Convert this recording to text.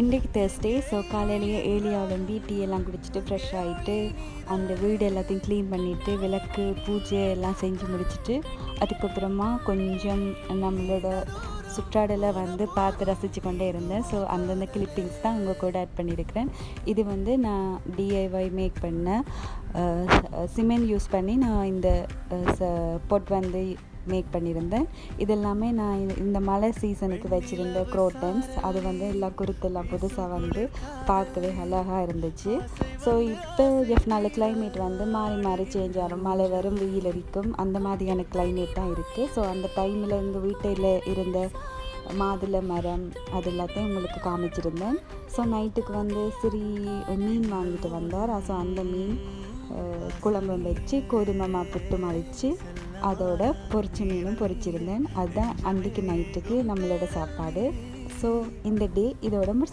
இன்றைக்கு Thursday. So காலையிலேயே ஏர்லியாக எழும்பி டீ எல்லாம் குடிச்சிட்டு ஃப்ரெஷ் ஆகிட்டு அந்த வீடு எல்லாத்தையும் க்ளீன் பண்ணிவிட்டு விளக்கு பூஜை எல்லாம் செஞ்சு முடிச்சுட்டு அதுக்கப்புறமா கொஞ்சம் நம்மளோட சுற்றாடலை பார்த்து ரசித்து கொண்டே இருந்தேன். ஸோ அந்தந்த கிளிப்பிங்ஸ் தான் உங்கள் கூட ஆட் பண்ணியிருக்கிறேன். இது நான் டிஐஒய் மேக் பண்ண சிமெண்ட் யூஸ் பண்ணி நான் இந்த பொட் மேக் பண்ணியிருந்தேன். இதெல்லாமே நான் இந்த மழை சீசனுக்கு வச்சுருந்த குரோட்டன்ஸ். அது எல்லாம் குருத்தெல்லாம் புதுசாக பார்க்கவே அழகாக இருந்துச்சு. ஸோ இப்போ ஜெஃப்னால கிளைமேட் மாறி மாறி சேஞ்ச் ஆகும். மழை வரும், வெயில் அடிக்கும், அந்த மாதிரியான கிளைமேட் தான் இருக்குது. ஸோ அந்த டைமில் எங்கள் வீட்டில் இருந்த மாதுளை மரம் அது எல்லாத்தையும் உங்களுக்கு காமிச்சிருந்தேன். ஸோ நைட்டுக்கு சிறி மீன் வாங்கிட்டு வந்தார். ஸோ அந்த மீன் குழம்பு வச்சு கோதுமை புட்டு மடித்து அதோட பொரிச்ச மீனும் பொரிச்சிருந்தேன். அதுதான் அன்றைக்கு நைட்டுக்கு நம்மளோட சாப்பாடு. ஸோ இந்த டே இதோட முடிச்சு.